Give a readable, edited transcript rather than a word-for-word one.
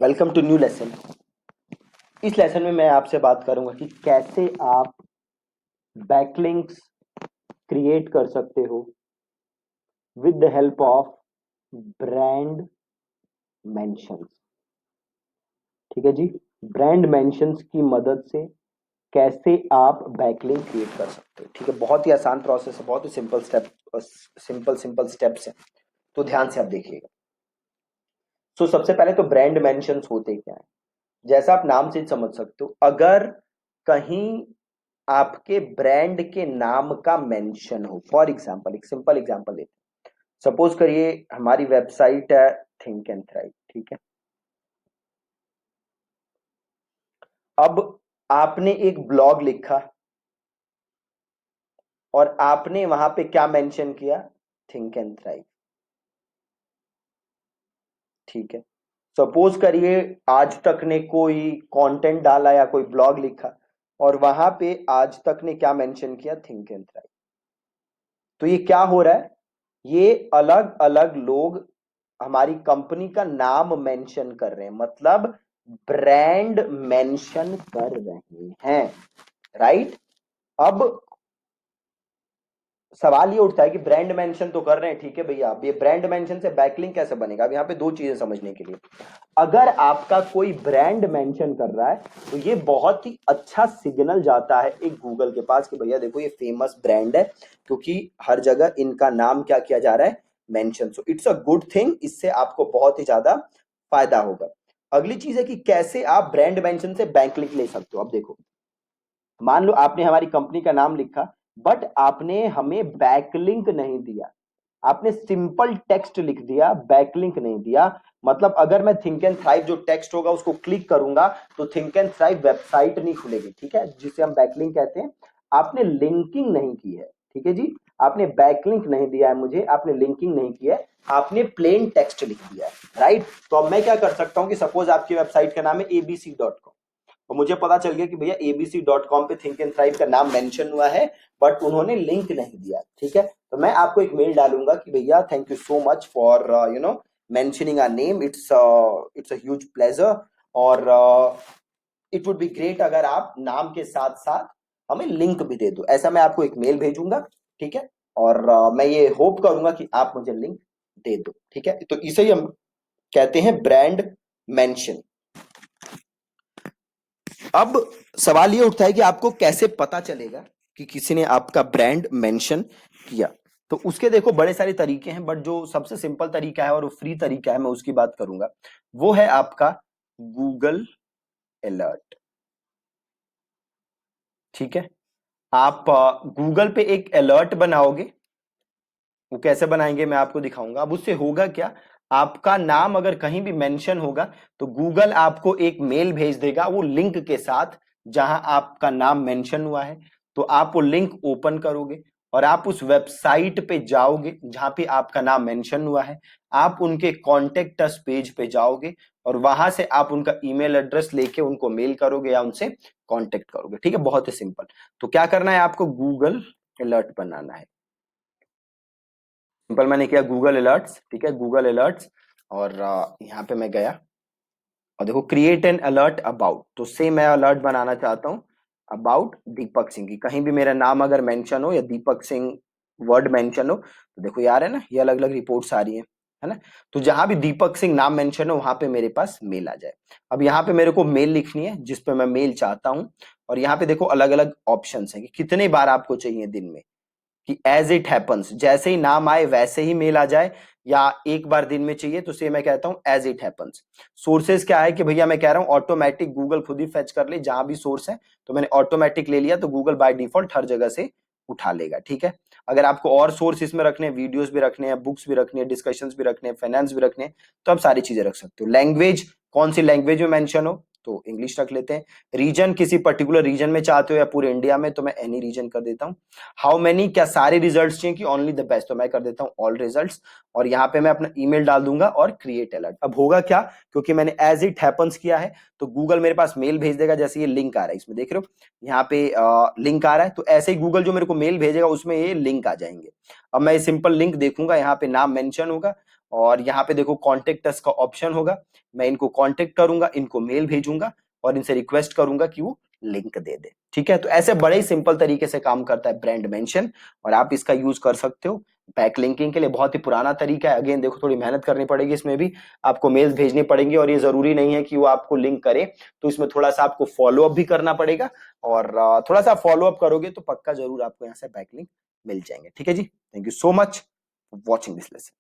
Welcome to new lesson. इस lesson में मैं आपसे बात करूंगा कि कैसे आप बैकलिंक्स क्रिएट कर सकते हो with the help of brand mentions. ठीक है जी, ब्रांड मेंशंस की मदद से कैसे आप बैकलिंक क्रिएट कर सकते हो। ठीक है, बहुत ही आसान प्रोसेस है, बहुत ही सिंपल स्टेप, सिंपल स्टेप्स है, तो ध्यान से आप देखिएगा। सो सबसे पहले तो ब्रांड मेंशंस होते क्या है, जैसा आप नाम से ही समझ सकते हो। अगर कहीं आपके ब्रांड के नाम का मेंशन हो, फॉर एग्जांपल एक सिंपल एग्जांपल लेते हैं। सपोज करिए हमारी वेबसाइट है थिंक एंड थ्राइव। ठीक है, अब आपने एक ब्लॉग लिखा और आपने वहां पे क्या मेंशन किया, थिंक एंड थ्राइव। ठीक है, सपोज करिए आज तक ने कोई कंटेंट डाला या कोई ब्लॉग लिखा और वहां पे आज तक ने क्या मेंशन किया, थिंक एंड थ्राइव। तो ये क्या हो रहा है, ये अलग अलग लोग हमारी कंपनी का नाम मेंशन कर रहे हैं, मतलब ब्रांड मेंशन कर रहे हैं। राइट। अब सवाल ये उठता है कि ब्रांड मेंशन तो कर रहे हैं, ठीक है भैया, अब ये ब्रांड मेंशन से बैकलिंक कैसे बनेगा। अब यहाँ पे दो चीजें समझने के लिए, अगर आपका कोई ब्रांड मेंशन कर रहा है तो ये बहुत ही अच्छा सिग्नल जाता है एक गूगल के पास कि भैया देखो ये फेमस ब्रांड है, क्योंकि हर जगह इनका नाम क्या किया जा रहा है, mention. So it's a good thing, इससे आपको बहुत ही ज्यादा फायदा होगा। अगली चीज है कि कैसे आप ब्रांड मेंशन से बैकलिंक ले सकते हो। अब देखो, मान लो आपने हमारी कंपनी का नाम लिखा बट आपने हमें बैकलिंक नहीं दिया, आपने सिंपल टेक्स्ट लिख दिया, बैकलिंक नहीं दिया। मतलब अगर मैं थिंक एंड थ्राइव जो टेक्स्ट होगा उसको क्लिक करूंगा तो थिंक एंड थ्राइव वेबसाइट नहीं खुलेगी। ठीक है, जिसे हम बैकलिंक कहते हैं। आपने लिंकिंग नहीं की है, ठीक है जी, आपने बैकलिंक नहीं दिया है मुझे, आपने लिंकिंग नहीं की है, आपने प्लेन टेक्स्ट लिख दिया है। राइट। तो अब मैं क्या कर सकता हूं कि सपोज आपकी वेबसाइट का नाम है abc.com और मुझे पता चल गया कि भैया abc.com पे थिंक एंड थ्राइव का नाम मेंशन हुआ है बट उन्होंने लिंक नहीं दिया। ठीक है, तो मैं आपको एक मेल डालूंगा कि भैया thank you so much for mentioning our name, it's a huge pleasure, और इट वुड बी ग्रेट अगर आप नाम के साथ साथ हमें लिंक भी दे दो। ऐसा मैं आपको एक मेल भेजूंगा। ठीक है, और मैं ये होप करूंगा कि आप मुझे लिंक दे दो। ठीक है, तो इसे ही हम कहते हैं ब्रांड मेंशन। अब सवाल ये उठता है कि आपको कैसे पता चलेगा कि किसी ने आपका ब्रांड मेंशन किया। तो उसके देखो बड़े सारे तरीके हैं, बट जो सबसे सिंपल तरीका है और फ्री तरीका है मैं उसकी बात करूंगा, वो है आपका गूगल अलर्ट। ठीक है, आप गूगल पे एक अलर्ट बनाओगे, वो कैसे बनाएंगे मैं आपको दिखाऊंगा। अब उससे होगा क्या, आपका नाम अगर कहीं भी मेंशन होगा तो गूगल आपको एक मेल भेज देगा वो लिंक के साथ जहां आपका नाम मेंशन हुआ है। तो आप वो लिंक ओपन करोगे और आप उस वेबसाइट पे जाओगे जहां पे आपका नाम मेंशन हुआ है, आप उनके कॉन्टेक्ट अस पेज पे जाओगे और वहां से आप उनका ईमेल एड्रेस लेके उनको मेल करोगे या उनसे कांटेक्ट करोगे। ठीक है, बहुत ही सिंपल। तो क्या करना है, आपको गूगल अलर्ट बनाना है। सिंपल मैंने किया गूगल अलर्ट्स। ठीक है, गूगल अलर्ट्स, और यहाँ पे मैं गया और देखो क्रिएट एन अलर्ट अबाउट, तो सेम मैं अलर्ट बनाना चाहता हूँ अबाउट दीपक सिंह की। कहीं भी मेरा नाम अगर मेंशन हो या दीपक सिंह वर्ड मेंशन हो तो देखो यार है ना, ये अलग अलग रिपोर्ट्स आ रही है ना। तो जहां भी दीपक सिंह नाम मेंशन हो वहां पे मेरे पास मेल आ जाए। अब यहाँ पे मेरे को मेल लिखनी है जिस पे मैं मेल चाहता हूँ, और यहाँ पे देखो अलग अलग ऑप्शंस हैं कि कितने बार आपको चाहिए दिन में, कि एज इट हैपन्स, जैसे ही नाम आए वैसे ही मेल आ जाए, या एक बार दिन में चाहिए, तो से मैं कहता हूं एज इट हैपन्स। सोर्सेज क्या है कि भैया मैं कह रहा हूं ऑटोमेटिक गूगल खुद ही फेच कर ले, जहां भी सोर्स है तो मैंने ऑटोमेटिक ले लिया, तो गूगल बाय डिफॉल्ट हर जगह से उठा लेगा। ठीक है, अगर आपको और सोर्स इसमें रखने हैं, वीडियोस भी रखने हैं, बुक्स भी रखने हैं, डिस्कशंस भी रखने हैं, फाइनेंस भी रखने हैं, तो आप सारी चीजें रख सकते हो। लैंग्वेज, कौन सी लैंग्वेज में मेंशन हो तो इंग्लिश रख लेते हैं। रीजन, किसी पर्टिकुलर रीजन में चाहते हो या पूरे इंडिया में, तो मैं एनी रीजन कर देता हूं। हाउ मेनी, क्या सारे रिजल्ट्स चाहिए कि ओनली द बेस्ट, तो मैं कर देता हूं ऑल रिजल्ट्स। और यहाँ पे मैं अपना ईमेल डाल दूंगा और क्रिएट अलर्ट। अब होगा क्या, क्योंकि मैंने एज इट हैपन्स किया है तो गूगल मेरे पास मेल भेज देगा। जैसे ये लिंक आ रहा है, इसमें देख रहे हो यहाँ पे लिंक आ रहा है, तो ऐसे ही गूगल जो मेरे को मेल भेजेगा उसमें ये लिंक आ जाएंगे। अब मैं सिंपल लिंक देखूंगा, यहाँ पे नाम मेंशन होगा और यहाँ पे देखो कॉन्टेक्ट अस का ऑप्शन होगा, मैं इनको कॉन्टेक्ट करूंगा, इनको मेल भेजूंगा और इनसे रिक्वेस्ट करूंगा कि वो लिंक दे दे। ठीक है, तो ऐसे बड़े ही सिंपल तरीके से काम करता है ब्रांड मेंशन, और आप इसका यूज कर सकते हो बैक लिंकिंग के लिए। बहुत ही पुराना तरीका है, अगेन देखो थोड़ी मेहनत करनी पड़ेगी, इसमें भी आपको मेल्स भेजनी पड़ेंगी, और ये जरूरी नहीं है कि वो आपको लिंक करे, तो इसमें थोड़ा सा आपको फॉलो अप भी करना पड़ेगा, और थोड़ा सा फॉलो अप करोगे तो पक्का जरूर आपको यहाँ से बैक लिंक मिल जाएंगे। ठीक है जी, thank you so much for watching this lesson.